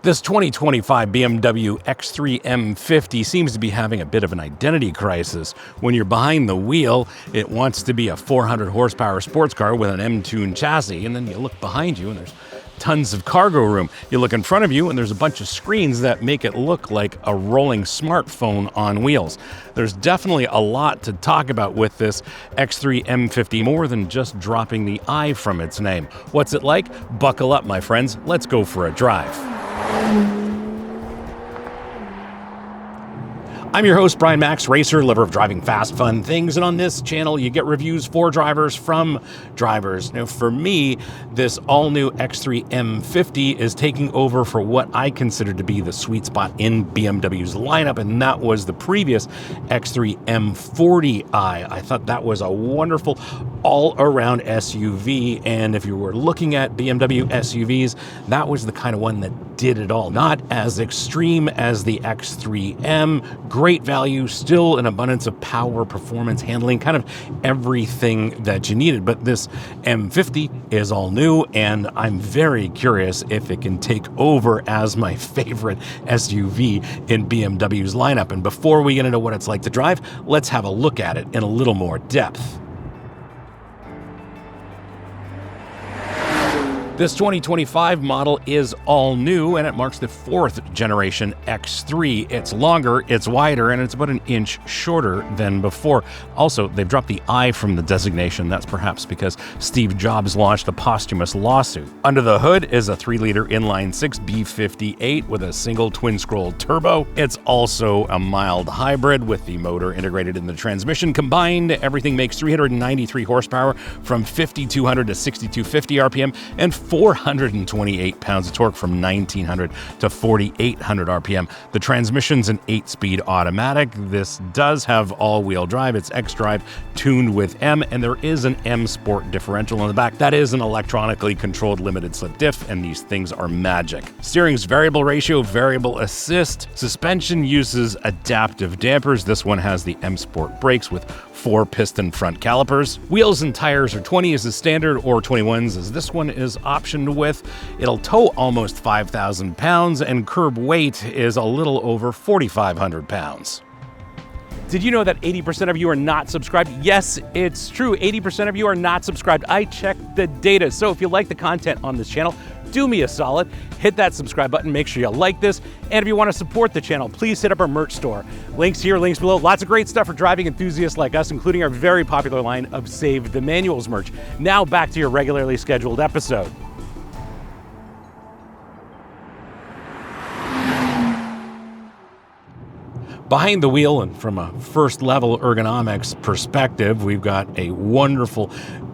This 2025 BMW X3 M50 seems to be having a bit of an identity crisis. When you're behind the wheel, it wants to be a 400 horsepower sports car with an M-tuned chassis, and then you look behind you and there's tons of cargo room. You look in front of you and there's a bunch of screens that make it look like a rolling smartphone on wheels. There's definitely a lot to talk about with this X3 M50, more than just dropping the I from its name. What's it like? Buckle up, my friends. Let's go for a drive. I'm your host, Brian Makse, racer, lover of driving fast, fun things, and on this channel you get reviews for drivers from drivers. Now, for me, this all-new X3 M50 is taking over for what I consider to be the sweet spot in BMW's lineup, and that was the previous X3 M40i. I thought that was a wonderful all-around SUV, and if you were looking at BMW SUVs, that was the kind of one that did it all. Not as extreme as the X3M, great value, still an abundance of power, performance, handling, kind of everything that you needed. But this M50 is all new, and I'm very curious if it can take over as my favorite SUV in BMW's lineup. And before we get into what it's like to drive, let's have a look at it in a little more depth. This 2025 model is all new, and it marks the fourth generation X3. It's longer, it's wider, and it's about an inch shorter than before. Also, they've dropped the I from the designation. That's perhaps because Steve Jobs launched a posthumous lawsuit. Under the hood is a 3-liter inline-six B58 with a single twin-scroll turbo. It's also a mild hybrid with the motor integrated in the transmission. Combined, everything makes 393 horsepower from 5,200 to 6,250 RPM and 428 pounds of torque from 1,900 to 4,800 RPM. The transmission's an 8-speed automatic. This does have all-wheel drive. It's X-Drive tuned with M, and there is an M Sport differential on the back. That is an electronically controlled limited slip diff, and these things are magic. Steering's variable ratio, variable assist. Suspension uses adaptive dampers. This one has the M Sport brakes with 4-piston front calipers. Wheels and tires are 20s as standard or 21s as this one is optioned with. It'll tow almost 5,000 pounds, and curb weight is a little over 4,500 pounds. Did you know that 80% of you are not subscribed? Yes, it's true. 80% of you are not subscribed. I checked the data. So if you like the content on this channel, do me a solid, hit that subscribe button, make sure you like this, and if you want to support the channel, please hit up our merch store. Links here, links below. Lots of great stuff for driving enthusiasts like us, including our very popular line of Save the Manuals merch. Now back to your regularly scheduled episode. Behind the wheel, and from a first-level ergonomics perspective, we've got a wonderful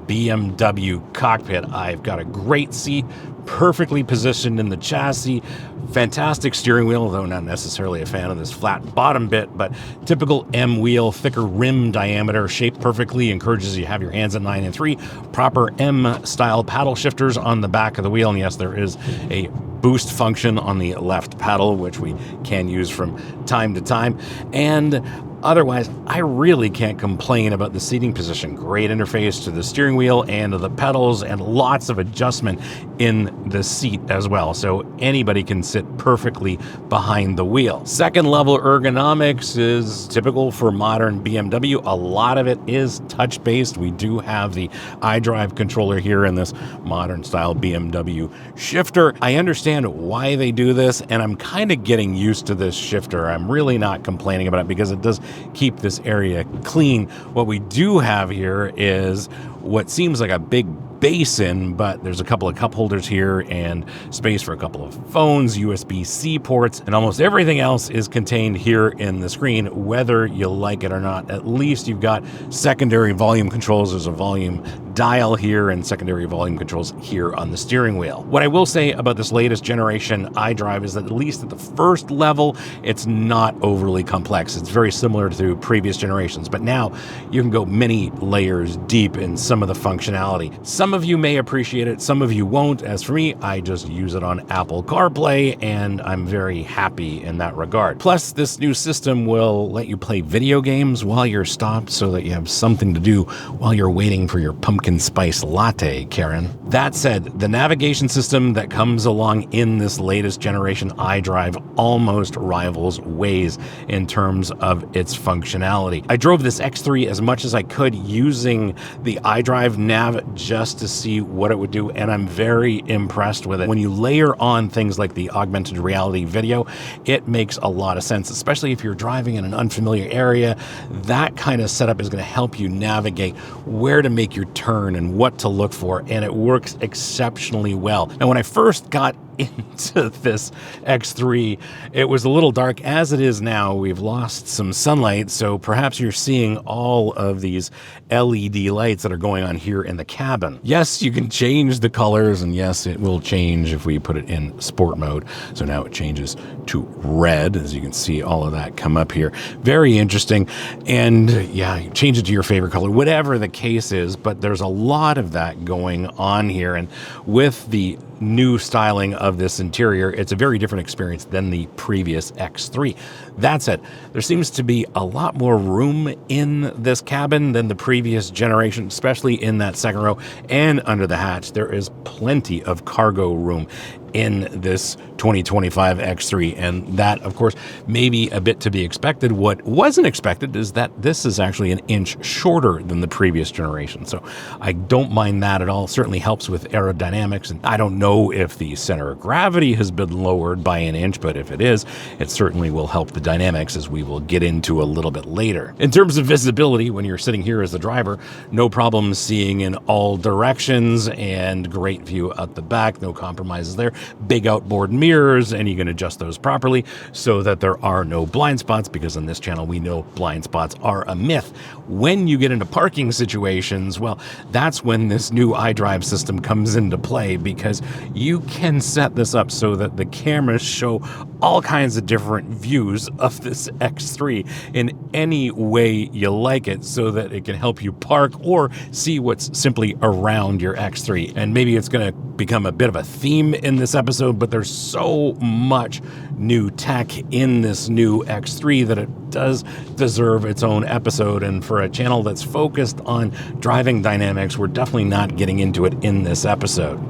BMW cockpit. I've got a great seat, perfectly positioned in the chassis, fantastic steering wheel, though not necessarily a fan of this flat bottom bit, but typical M wheel, thicker rim diameter, shaped perfectly, encourages you to have your hands at 9 and 3, proper M-style paddle shifters on the back of the wheel, and yes, there is a boost function on the left pedal, which we can use from time to time, and otherwise, I really can't complain about the seating position. Great interface to the steering wheel and to the pedals, and lots of adjustment in the seat as well, so anybody can sit perfectly behind the wheel. Second level ergonomics is typical for modern BMW. A lot of it is touch-based. We do have the iDrive controller here in this modern style BMW shifter. I understand why they do this, and I'm kind of getting used to this shifter. I'm really not complaining about it because it does keep this area clean. What we do have here is what seems like a big basin, but there's a couple of cup holders here and space for a couple of phones, USB-C ports, and almost everything else is contained here in the screen, whether you like it or not. At least you've got secondary volume controls. There's a volume dial here and secondary volume controls here on the steering wheel. What I will say about this latest generation iDrive is that at least at the first level, it's not overly complex. It's very similar to previous generations, but now you can go many layers deep inside some of the functionality. Some of you may appreciate it, some of you won't. As for me, I just use it on Apple CarPlay, and I'm very happy in that regard. Plus, this new system will let you play video games while you're stopped so that you have something to do while you're waiting for your pumpkin spice latte, Karen. That said, the navigation system that comes along in this latest generation iDrive almost rivals Waze in terms of its functionality. I drove this X3 as much as I could using the iDrive nav just to see what it would do, and I'm very impressed with it. When you layer on things like the augmented reality video, it makes a lot of sense, especially if you're driving in an unfamiliar area. That kind of setup is going to help you navigate where to make your turn and what to look for, and it works exceptionally well. Now, when I first got into this X3, it was a little dark. As it is now, we've lost some sunlight, so perhaps you're seeing all of these LED lights that are going on here in the cabin. Yes, you can change the colors, and yes, it will change if we put it in sport mode. So now it changes to red, as you can see all of that come up here. Very interesting. And yeah, change it to your favorite color, whatever the case is, but there's a lot of that going on here. And with the new styling of this interior, it's a very different experience than the previous X3. That said, there seems to be a lot more room in this cabin than the previous generation, especially in that second row and under the hatch. There is plenty of cargo room in this 2025 X3, and that, of course, may be a bit to be expected. What wasn't expected is that this is actually an inch shorter than the previous generation, so I don't mind that at all. Certainly helps with aerodynamics, and I don't know if the center of gravity has been lowered by an inch, but if it is, it certainly will help the dynamics, as we will get into a little bit later. In terms of visibility, when you're sitting here as the driver, no problem seeing in all directions, and great view out the back, no compromises there. Big outboard mirrors, and you can adjust those properly so that there are no blind spots, because on this channel we know blind spots are a myth. When you get into parking situations, well, that's when this new iDrive system comes into play, because you can set this up so that the cameras show all kinds of different views of this X3 in any way you like it, so that it can help you park or see what's simply around your X3. And maybe it's going to become a bit of a theme in this episode, but there's so much new tech in this new X3 that it does deserve its own episode. And for a channel that's focused on driving dynamics, we're definitely not getting into it in this episode.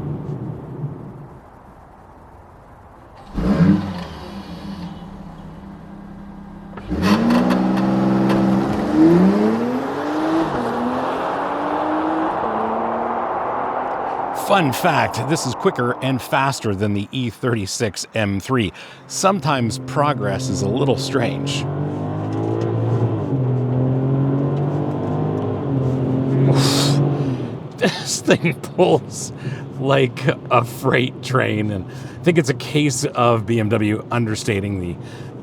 Fun fact, this is quicker and faster than the E36 M3. Sometimes progress is a little strange. This thing pulls like a freight train, and I think it's a case of BMW understating the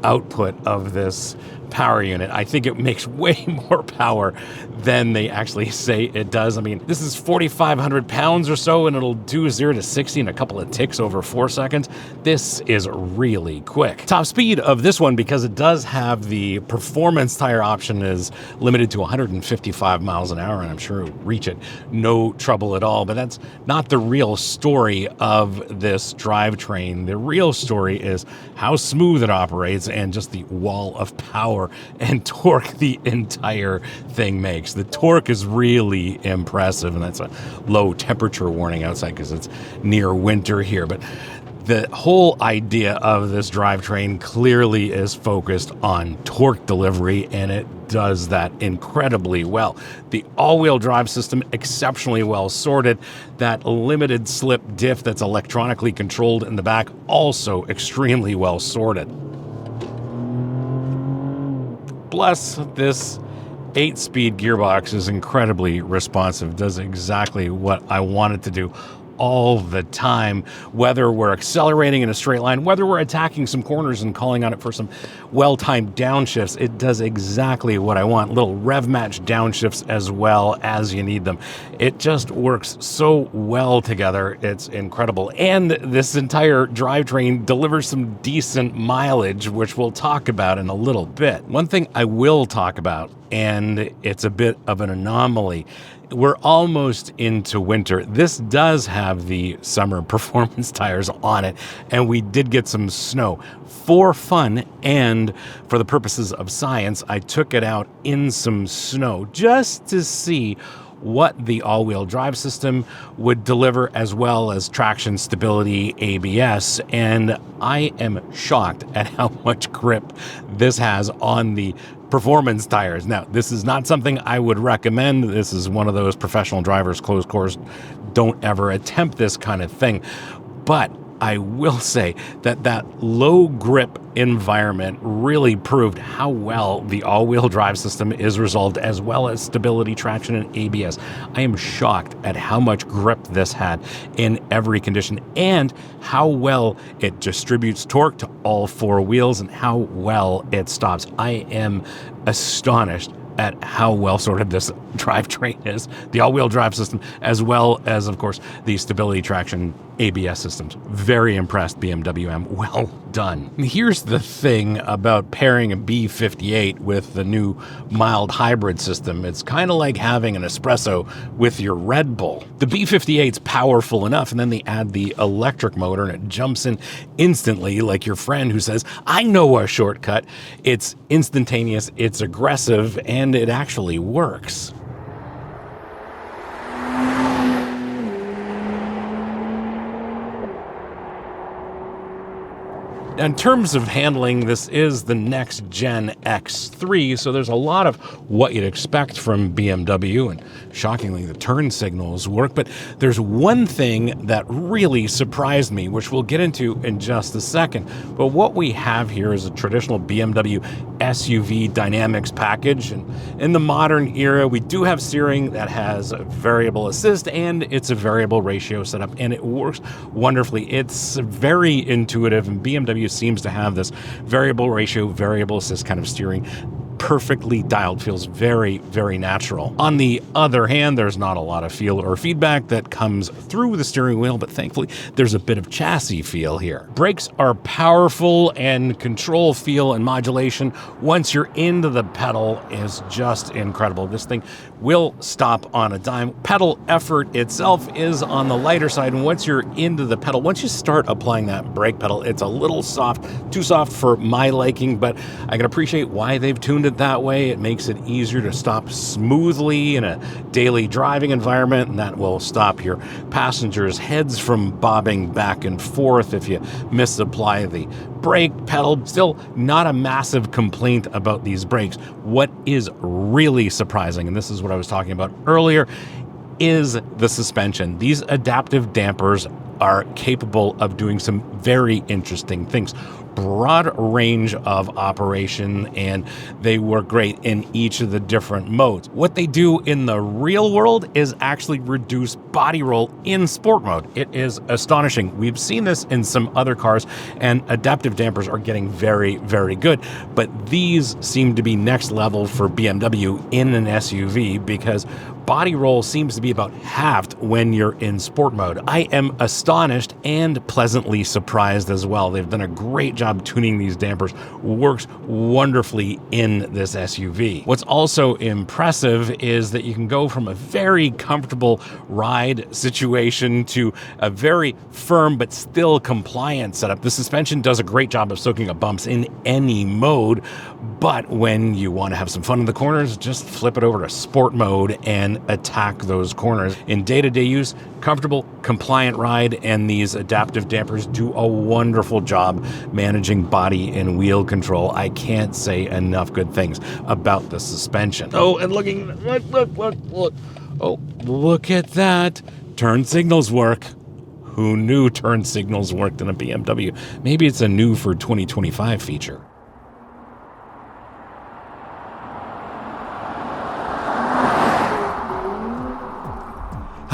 output of this power unit. I think it makes way more power than they actually say it does. I mean, this is 4,500 pounds or so, and it'll do 0 to 60 in a couple of ticks over 4 seconds. This is really quick. Top speed of this one, because it does have the performance tire option, is limited to 155 miles an hour, and I'm sure it'll reach it no trouble at all. But that's not the real story of this drivetrain. The real story is how smooth it operates and just the wall of power and torque the entire thing makes. The torque is really impressive, and that's a low temperature warning outside because it's near winter here. But the whole idea of this drivetrain clearly is focused on torque delivery, and it does that incredibly well. The all-wheel drive system, exceptionally well sorted. That limited slip diff that's electronically controlled in the back, also extremely well sorted. Plus, this 8-speed gearbox is incredibly responsive, does exactly what I want it to do all the time, whether we're accelerating in a straight line, whether we're attacking some corners and calling on it for some well-timed downshifts. It does exactly what I want. Little rev match downshifts as well as you need them. It just works so well together. It's incredible. And this entire drivetrain delivers some decent mileage, which we'll talk about in a little bit. One thing I will talk about, and it's a bit of an anomaly, we're almost into winter. This does have the summer performance tires on it, and we did get some snow. For fun and for the purposes of science, I took it out in some snow just to see what the all-wheel drive system would deliver, as well as traction, stability, ABS, and I am shocked at how much grip this has on the performance tires. Now, this is not something I would recommend. This is one of those professional drivers, closed course, don't ever attempt this kind of thing. But I will say that that low grip environment really proved how well the all-wheel drive system is resolved, as well as stability, traction, and ABS. I am shocked at how much grip this had in every condition, and how well it distributes torque to all four wheels, and how well it stops. I am astonished at how well sorted this drivetrain is, the all-wheel drive system, as well as, of course, the stability, traction, ABS systems. Very impressed, BMW M. Well done. Here's the thing about pairing a B58 with the new mild hybrid system. It's kind of like having an espresso with your Red Bull. The B58's powerful enough, and then they add the electric motor, and it jumps in instantly, like your friend who says, I know a shortcut. It's instantaneous, it's aggressive, and it actually works. In terms of handling, this is the next gen X3, so there's a lot of what you'd expect from BMW, and shockingly, the turn signals work. But there's one thing that really surprised me, which we'll get into in just a second. But what we have here is a traditional BMW SUV dynamics package, and in the modern era, we do have steering that has a variable assist, and it's a variable ratio setup, and it works wonderfully. It's very intuitive, and BMW seems to have this variable ratio, variable assist kind of steering perfectly dialed. Feels very, very natural. On the other hand, there's not a lot of feel or feedback that comes through the steering wheel, but thankfully there's a bit of chassis feel here. Brakes are powerful, and control, feel, and modulation once you're into the pedal is just incredible. This thing will stop on a dime. Pedal effort itself is on the lighter side, and once you're into the pedal, once you start applying that brake pedal, it's a little soft, too soft for my liking, but I can appreciate why they've tuned it that way. It makes it easier to stop smoothly in a daily driving environment, and that will stop your passengers' heads from bobbing back and forth if you misapply the brake pedal. Still not a massive complaint about these brakes. What is really surprising, and this is what I was talking about earlier, is the suspension. These adaptive dampers are capable of doing some very interesting things. Broad range of operation, and they work great in each of the different modes. What they do in the real world is actually reduce body roll in sport mode. It is astonishing. We've seen this in some other cars, and adaptive dampers are getting very, very good, but these seem to be next level for BMW in an SUV, because body roll seems to be about halved when you're in sport mode. I am astonished and pleasantly surprised as well. They've done a great job tuning these dampers. Works wonderfully in this SUV. What's also impressive is that you can go from a very comfortable ride situation to a very firm but still compliant setup. The suspension does a great job of soaking up bumps in any mode, but when you want to have some fun in the corners, just flip it over to sport mode and attack those corners. In day-to-day use, comfortable, compliant ride, and these adaptive dampers do a wonderful job managing body and wheel control. I can't say enough good things about the suspension. Oh, and look. Oh, look at that. Turn signals work. Who knew turn signals worked in a BMW? Maybe it's a new for 2025 feature.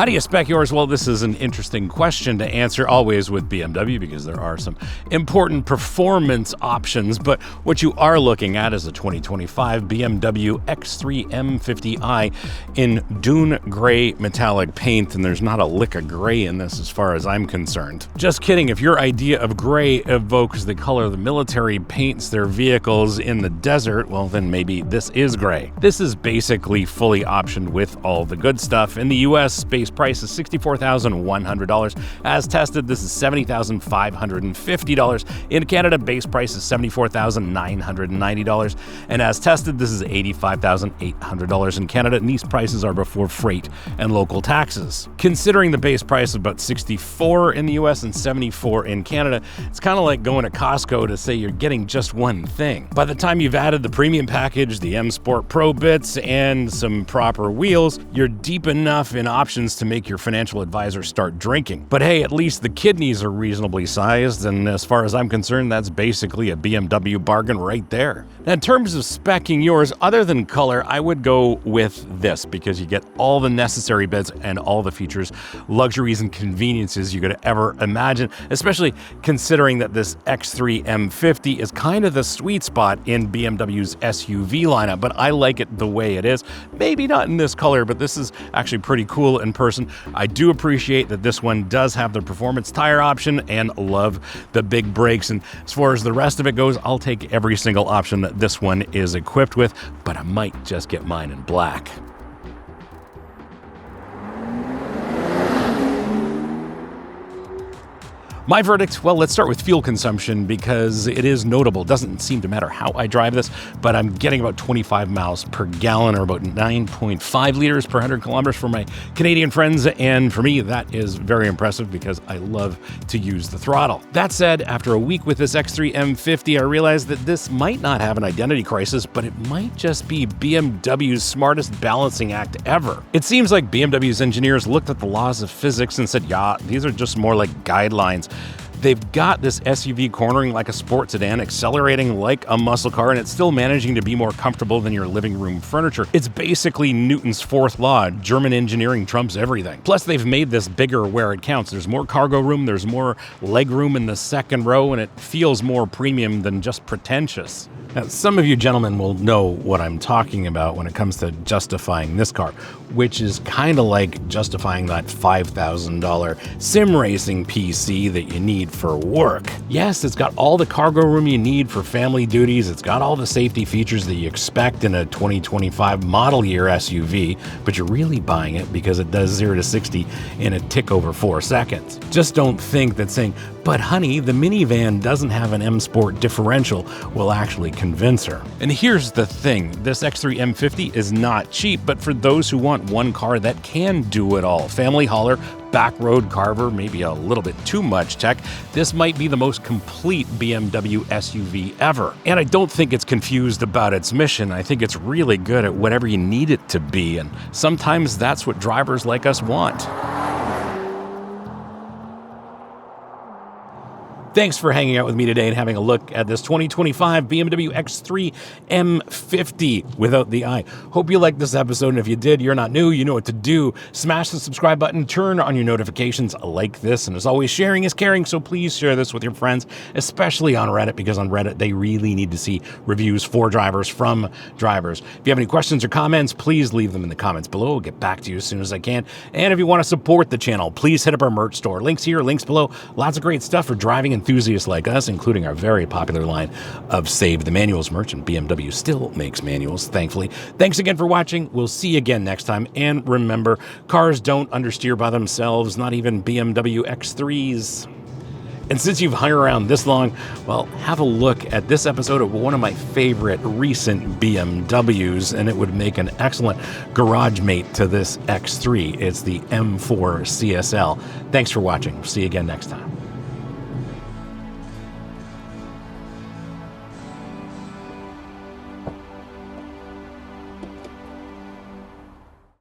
How do you spec yours? Well, this is an interesting question to answer, always with BMW, because there are some important performance options. But what you are looking at is a 2025 BMW X3 M50i in dune gray metallic paint, and there's not a lick of gray in this as far as I'm concerned. Just kidding. If your idea of gray evokes the color the military paints their vehicles in the desert, well, then maybe this is gray. This is basically fully optioned with all the good stuff. In the US, base price is $64,100. As tested, this is $70,550. In Canada, base price is $74,990. And as tested, this is $85,800 in Canada, and these prices are before freight and local taxes. Considering the base price of about $64 in the US and $74 in Canada, it's kind of like going to Costco to say you're getting just one thing. By the time you've added the premium package, the M Sport Pro bits, and some proper wheels, you're deep enough in options to make your financial advisor start drinking. But hey, at least the kidneys are reasonably sized, and as far as I'm concerned, that's basically a BMW bargain right there. Now, in terms of speccing yours, other than color, I would go with this, because you get all the necessary bits and all the features, luxuries, and conveniences you could ever imagine, especially considering that this X3 M50 is kind of the sweet spot in BMW's SUV lineup, but I like it the way it is. Maybe not in this color, but this is actually pretty cool in person. I do appreciate that this one does have the performance tire option and love the big brakes. And as far as the rest of it goes, I'll take every single option that this one is equipped with, but I might just get mine in black. My verdict, well, let's start with fuel consumption, because it is notable. It doesn't seem to matter how I drive this, but I'm getting about 25 miles per gallon, or about 9.5 liters per 100 kilometers for my Canadian friends, and for me, that is very impressive because I love to use the throttle. That said, after a week with this X3 M50, I realized that this might not have an identity crisis, but it might just be BMW's smartest balancing act ever. It seems like BMW's engineers looked at the laws of physics and said, yeah, these are just more like guidelines. They've got this SUV cornering like a sports sedan, accelerating like a muscle car, and it's still managing to be more comfortable than your living room furniture. It's basically Newton's fourth law: German engineering trumps everything. Plus, they've made this bigger where it counts. There's more cargo room, there's more leg room in the second row, and it feels more premium than just pretentious. Now, some of you gentlemen will know what I'm talking about when it comes to justifying this car, which is kind of like justifying that $5,000 sim racing PC that you need for work. Yes, it's got all the cargo room you need for family duties. It's got all the safety features that you expect in a 2025 model year SUV, but you're really buying it because it does 0 to 60 in a tick over 4 seconds. Just don't think that saying, but honey, the minivan doesn't have an M Sport differential will actually convince her. And here's the thing, this X3 M50 is not cheap, but for those who want one car that can do it all, family hauler, back road carver, maybe a little bit too much tech, this might be the most complete BMW SUV ever. And I don't think it's confused about its mission. I think it's really good at whatever you need it to be, and sometimes that's what drivers like us want. Thanks for hanging out with me today and having a look at this 2025 BMW X3 M50 without the I. Hope you liked this episode, and if you did, you're not new, you know what to do. Smash the subscribe button, turn on your notifications, like this, and as always, sharing is caring, so please share this with your friends, especially on Reddit, because on Reddit, they really need to see reviews for drivers from drivers. If you have any questions or comments, please leave them in the comments below. I'll get back to you as soon as I can. And if you want to support the channel, please hit up our merch store. Links here, links below. Lots of great stuff for driving enthusiasts like us, including our very popular line of Save the Manuals merch, and BMW still makes manuals, thankfully. Thanks again for watching. We'll see you again next time. And remember, cars don't understeer by themselves, not even BMW X3s. And since you've hung around this long, well, have a look at this episode of one of my favorite recent BMWs, and it would make an excellent garage mate to this X3. It's the M4 CSL. Thanks for watching. See you again next time.